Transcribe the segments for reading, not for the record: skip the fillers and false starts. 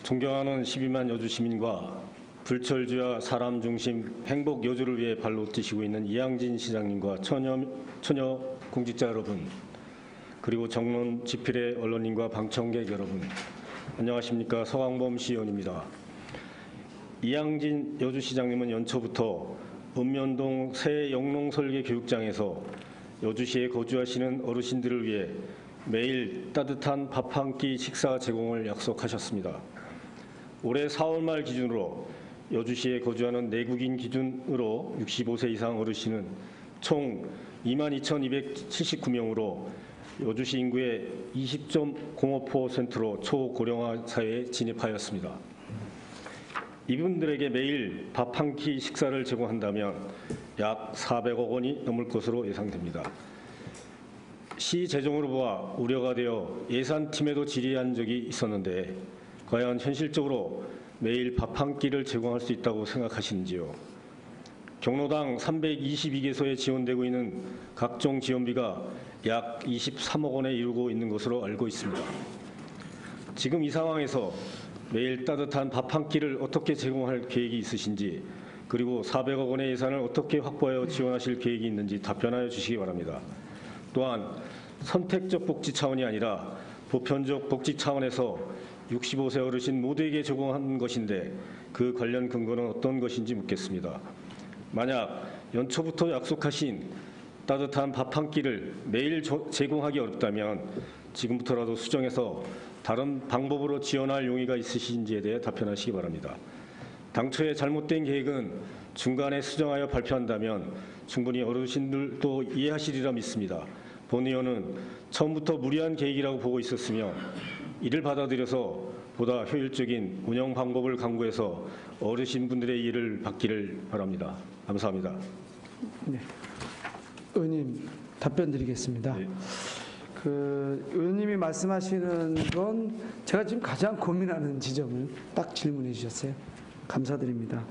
존경하는 12만 여주 시민과 불철주야 사람 중심 행복 여주를 위해 발로 뛰시고 있는 이양진 시장님과 처녀 공직자 여러분, 그리고 정론 지필의 언론인과 방청객 여러분, 안녕하십니까. 서광범 시의원입니다. 이양진 여주시장님은 연초부터 읍면동 새 영농설계교육장에서 여주시에 거주하시는 어르신들을 위해 매일 따뜻한 밥 한 끼 식사 제공을 약속하셨습니다. 올해 4월 말 기준으로 여주시에 거주하는 내국인 기준으로 65세 이상 어르신은 총 22,279명으로 여주시 인구의 20.05%로 초고령화 사회에 진입하였습니다. 이분들에게 매일 밥 한 끼 식사를 제공한다면 약 400억 원이 넘을 것으로 예상됩니다. 시 재정으로 보아 우려가 되어 예산팀에도 질의한 적이 있었는데 과연 현실적으로 매일 밥 한 끼를 제공할 수 있다고 생각하시는지요? 경로당 322개소에 지원되고 있는 각종 지원비가 약 23억 원에 이르고 있는 것으로 알고 있습니다. 지금 이 상황에서 매일 따뜻한 밥 한 끼를 어떻게 제공할 계획이 있으신지, 그리고 400억 원의 예산을 어떻게 확보하여 지원하실 계획이 있는지 답변하여 주시기 바랍니다. 또한 선택적 복지 차원이 아니라 보편적 복지 차원에서 65세 어르신 모두에게 제공한 것인데 그 관련 근거는 어떤 것인지 묻겠습니다. 만약 연초부터 약속하신 따뜻한 밥 한 끼를 매일 제공하기 어렵다면 지금부터라도 수정해서 다른 방법으로 지원할 용의가 있으신지에 대해 답변하시기 바랍니다. 당초에 잘못된 계획은 중간에 수정하여 발표한다면 충분히 어르신들도 이해하시리라 믿습니다. 본 의원은 처음부터 무리한 계획이라고 보고 있었으며 이를 받아들여서 보다 효율적인 운영 방법을 강구해서 어르신분들의 이해를 받기를 바랍니다. 감사합니다. 네, 의원님 답변 드리겠습니다. 네. 의원님이 말씀하시는 건 제가 지금 가장 고민하는 지점을 딱 질문해 주셨어요. 감사드립니다.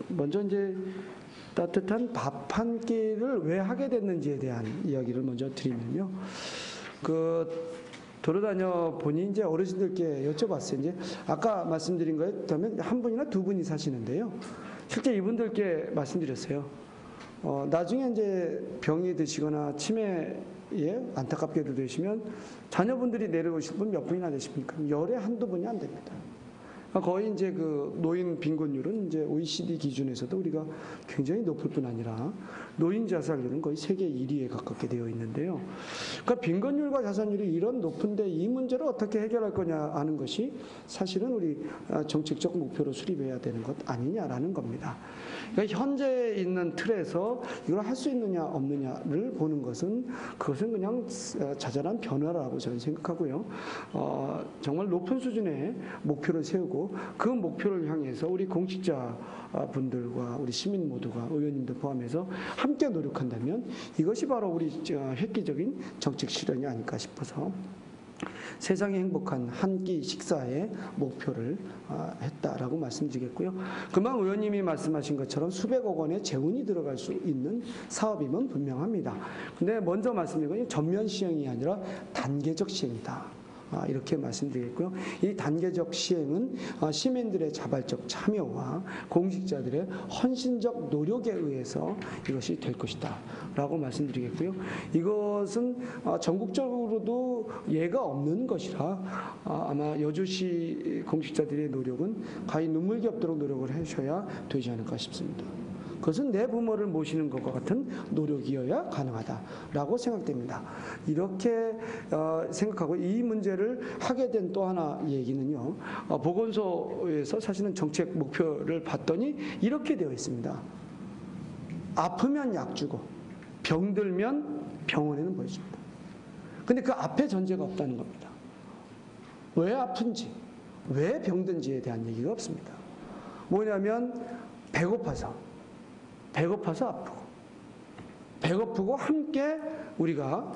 먼저 이제 따뜻한 밥 한 끼를 왜 하게 됐는지에 대한 이야기를 먼저 드리면요. 돌아다녀 보니 이제 어르신들께 여쭤봤어요. 이제 아까 말씀드린 거에 따르면 한 분이나 두 분이 사시는데요. 실제 이분들께 말씀드렸어요. 나중에 이제 병이 드시거나 치매에 안타깝게도 되시면 자녀분들이 내려오실 분 몇 분이나 되십니까? 열에 한두 분이 안 됩니다. 거의 이제 노인 빈곤율은 이제 OECD 기준에서도 우리가 굉장히 높을 뿐 아니라 노인 자살률은 거의 세계 1위에 가깝게 되어 있는데요. 그러니까 빈곤율과 자살률이 이런 높은데 이 문제를 어떻게 해결할 거냐 하는 것이 사실은 우리 정책적 목표로 수립해야 되는 것 아니냐라는 겁니다. 그러니까 현재 있는 틀에서 이걸 할 수 있느냐 없느냐를 보는 것은 그것은 그냥 자잘한 변화라고 저는 생각하고요. 정말 높은 수준의 목표를 세우고 그 목표를 향해서 우리 공직자 분들과 우리 시민 모두가 의원님들 포함해서 함께 노력한다면 이것이 바로 우리 획기적인 정책 실현이 아닐까 싶어서 세상이 행복한 한 끼 식사의 목표를 했다라고 말씀드리겠고요. 금방 의원님이 말씀하신 것처럼 수백억 원의 재원이 들어갈 수 있는 사업임은 분명합니다. 근데 먼저 말씀드린 건 전면 시행이 아니라 단계적 시행이다. 이렇게 말씀드리겠고요. 이 단계적 시행은 시민들의 자발적 참여와 공직자들의 헌신적 노력에 의해서 이것이 될 것이다 라고 말씀드리겠고요. 이것은 전국적으로도 예가 없는 것이라 아마 여주시 공직자들의 노력은 가히 눈물겹도록 노력을 하셔야 되지 않을까 싶습니다. 그것은 내 부모를 모시는 것과 같은 노력이어야 가능하다라고 생각됩니다. 이렇게 생각하고 이 문제를 하게 된 또 하나 얘기는요. 보건소에서 사실은 정책 목표를 봤더니 이렇게 되어 있습니다. 아프면 약 주고 병들면 병원에는 보여줍니다. 근데 그 앞에 전제가 없다는 겁니다. 왜 아픈지, 왜 병든지에 대한 얘기가 없습니다. 뭐냐면 배고파서 아프고, 배고프고 함께 우리가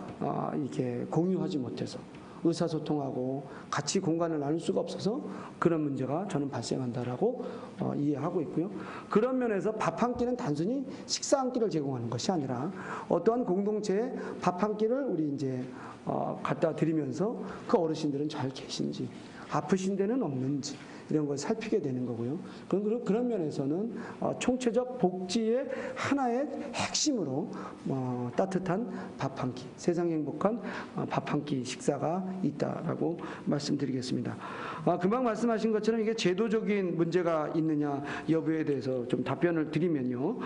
이렇게 공유하지 못해서 의사소통하고 같이 공간을 나눌 수가 없어서 그런 문제가 저는 발생한다라고 이해하고 있고요. 그런 면에서 밥 한 끼는 단순히 식사 한 끼를 제공하는 것이 아니라 어떠한 공동체에 밥 한 끼를 우리 이제 갖다 드리면서 그 어르신들은 잘 계신지 아프신 데는 없는지 이런 걸 살피게 되는 거고요. 그런 면에서는 총체적 복지의 하나의 핵심으로 따뜻한 밥 한 끼, 세상 행복한 밥 한 끼 식사가 있다라고 말씀드리겠습니다. 금방 말씀하신 것처럼 이게 제도적인 문제가 있느냐 여부에 대해서 좀 답변을 드리면요.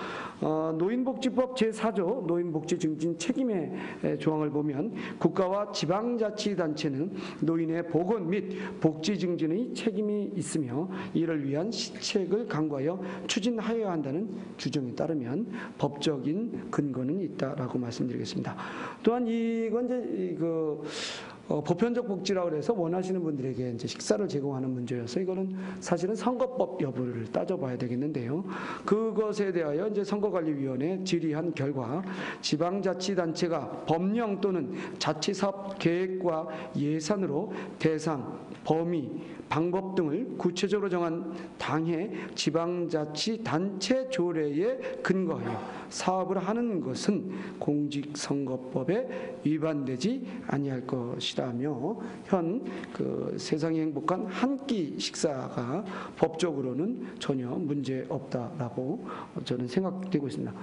노인복지법 제4조 노인복지 증진 책임의 조항을 보면 국가와 지방자치단체는 노인의 보건 및 복지 증진의 책임이 있으며 이를 위한 시책을 강구하여 추진하여야 한다는 규정에 따르면 법적인 근거는 있다라고 말씀드리겠습니다. 또한 이건 이제 보편적 복지라고 해서 원하시는 분들에게 이제 식사를 제공하는 문제여서 이거는 사실은 선거법 여부를 따져봐야 되겠는데요. 그것에 대하여 이제 선거관리위원회 질의한 결과 지방자치단체가 법령 또는 자치사업 계획과 예산으로 대상, 범위, 방법 등을 구체적으로 정한 당해 지방자치단체 조례에 근거하여 사업을 하는 것은 공직선거법에 위반되지 아니할 것이라며 현 세상이 행복한 한 끼 식사가 법적으로는 전혀 문제 없다라고 저는 생각되고 있습니다.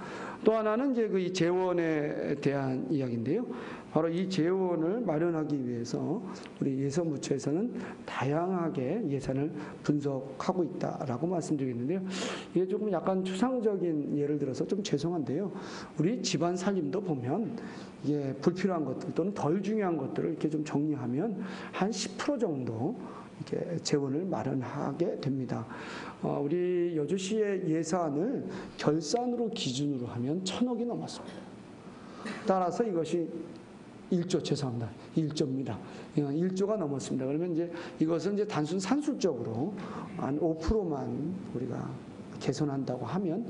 또 하나는 이제 이 재원에 대한 이야기인데요. 바로 이 재원을 마련하기 위해서 우리 예산부처에서는 다양하게 예산을 분석하고 있다라고 말씀드리겠는데요. 이게 조금 약간 추상적인 예를 들어서 좀 죄송한데요. 우리 집안 살림도 보면 이게 불필요한 것들 또는 덜 중요한 것들을 이렇게 좀 정리하면 한 10% 정도 이렇게 재원을 마련하게 됩니다. 우리 여주시의 예산을 결산으로 기준으로 하면 1,000억이 넘었습니다. 따라서 이것이 1조 죄송합니다. 1조입니다. 1조가 넘었습니다. 그러면 이제 이것은 이제 단순 산술적으로 한 5%만 우리가 개선한다고 하면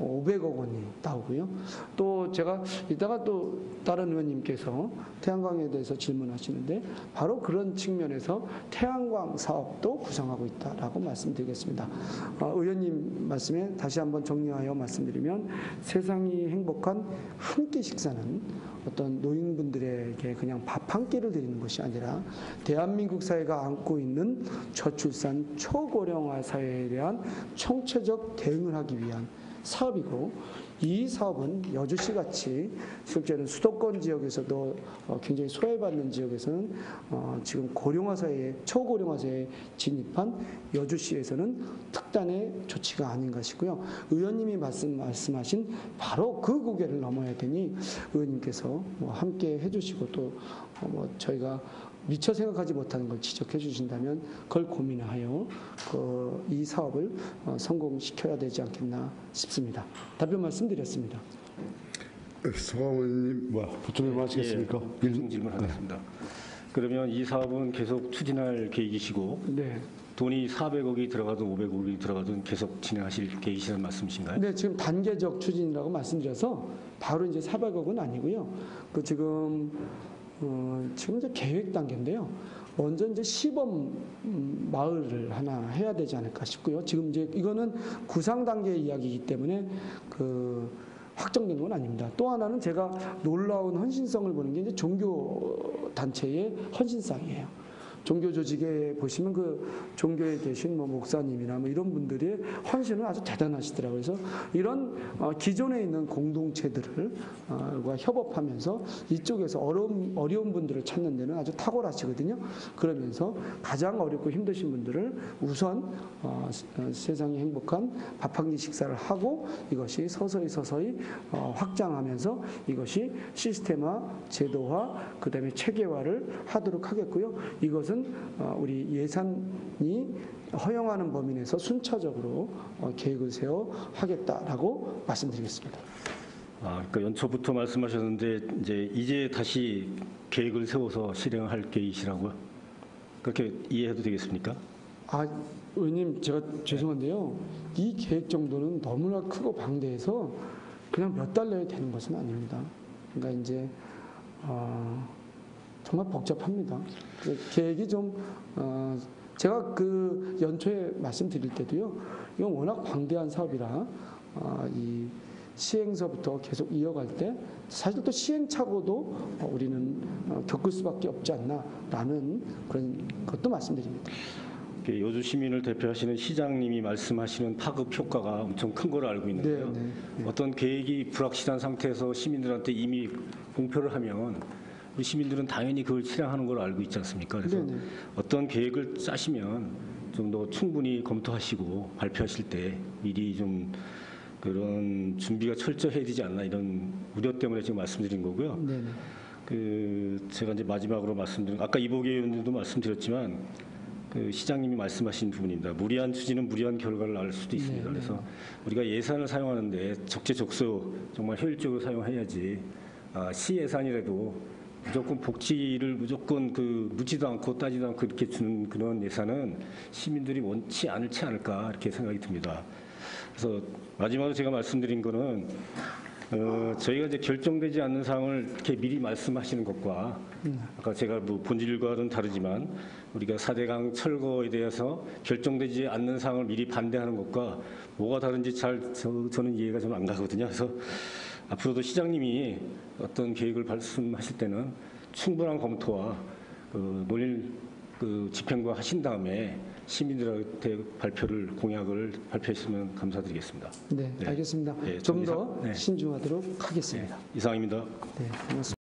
500억 원이 나오고요. 또 제가 이따가 또 다른 의원님께서 태양광에 대해서 질문하시는데 바로 그런 측면에서 태양광 사업도 구성하고 있다라고 말씀드리겠습니다. 의원님 말씀에 다시 한번 정리하여 말씀드리면 세상이 행복한 한 끼 식사는 어떤 노인분들에게 그냥 밥 한 끼를 드리는 것이 아니라 대한민국 사회가 안고 있는 저출산 초고령화 사회에 대한 총체적 대응을 하기 위한 사업이고 이 사업은 여주시같이 실제는 수도권 지역에서도 굉장히 소외받는 지역에서는 지금 고령화사회에 초고령화사회에 진입한 여주시에서는 특단의 조치가 아닌 것이고요. 의원님이 말씀하신 바로 그 고개를 넘어야 되니 의원님께서 함께 해주시고 또 저희가 미처 생각하지 못하는 걸 지적해 주신다면 그걸 고민하여 이 사업을 성공시켜야 되지 않겠나 싶습니다. 답변 말씀드렸습니다. 서강 의원님 보충 하시겠습니까? 예, 질문하겠습니다. 그러면 이 사업은 계속 추진할 계획이시고 네. 돈이 400억이 들어가든 500억이 들어가든 계속 진행하실 계획이시라는 말씀이신가요? 네, 지금 단계적 추진이라고 말씀드려서 바로 이제 400억은 아니고요. 지금 이제 계획 단계인데요. 먼저 이제 시범 마을을 하나 해야 되지 않을까 싶고요. 지금 이제 이거는 구상 단계의 이야기이기 때문에 확정된 건 아닙니다. 또 하나는 제가 놀라운 헌신성을 보는 게 이제 종교 단체의 헌신상이에요. 종교 조직에 보시면 종교에 계신 목사님이나 이런 분들의 헌신은 아주 대단하시더라고요. 그래서 이런 기존에 있는 공동체들과 협업하면서 이쪽에서 어려운 분들을 찾는 데는 아주 탁월하시거든요. 그러면서 가장 어렵고 힘드신 분들을 우선 세상이 행복한 밥 한 끼 식사를 하고 이것이 서서히 확장하면서 이것이 시스템화, 제도화, 그다음에 체계화를 하도록 하겠고요. 이것은 우리 예산이 허용하는 범위 내에서 순차적으로 계획을 세워 하겠다라고 말씀드리겠습니다. 그러니까 연초부터 말씀하셨는데 이제 다시 계획을 세워서 실행할 계획이시라고요? 그렇게 이해해도 되겠습니까? 의원님 제가 죄송한데요. 이 계획 정도는 너무나 크고 방대해서 그냥 몇 달 내에 되는 것은 아닙니다. 그러니까 이제 정말 복잡합니다. 계획이 좀 제가 연초에 말씀드릴 때도요. 이건 워낙 광대한 사업이라 이 시행서부터 계속 이어갈 때 사실 또 시행착오도 우리는 겪을 수밖에 없지 않나라는 그런 것도 말씀드립니다. 여주 시민을 대표하시는 시장님이 말씀하시는 파급 효과가 엄청 큰 걸 알고 있는데요. 네, 네. 어떤 계획이 불확실한 상태에서 시민들한테 이미 공표를 하면 우리 시민들은 당연히 그걸 실행하는 걸 알고 있지 않습니까? 그래서 네, 네. 어떤 계획을 짜시면 좀 더 충분히 검토하시고 발표하실 때 미리 좀 그런 준비가 철저해야 되지 않나 이런 우려 때문에 지금 말씀드린 거고요. 네, 네. 제가 이제 마지막으로 말씀드린 아까 이보계 의원님도 말씀드렸지만 시장님이 말씀하신 부분입니다. 무리한 추진은 무리한 결과를 낳을 수도 있습니다. 네, 네. 그래서 우리가 예산을 사용하는데 적재적소 정말 효율적으로 사용해야지 시 예산이라도 무조건 복지를 무조건 묻지도 않고 따지도 않고 이렇게 주는 그런 예산은 시민들이 원치 않을까 이렇게 생각이 듭니다. 그래서 마지막으로 제가 말씀드린 거는 저희가 이제 결정되지 않는 사항을 이렇게 미리 말씀하시는 것과 아까 제가 뭐 본질과는 다르지만 우리가 4대강 철거에 대해서 결정되지 않는 사항을 미리 반대하는 것과 뭐가 다른지 저는 이해가 좀 안 가거든요. 그래서 앞으로도 시장님이 어떤 계획을 말씀하실 때는 충분한 검토와 논의 집행과 하신 다음에 시민들한테 공약을 발표했으면 감사드리겠습니다. 네, 알겠습니다. 네, 좀 더 네. 신중하도록 하겠습니다. 이상입니다. 네, 고맙습니다.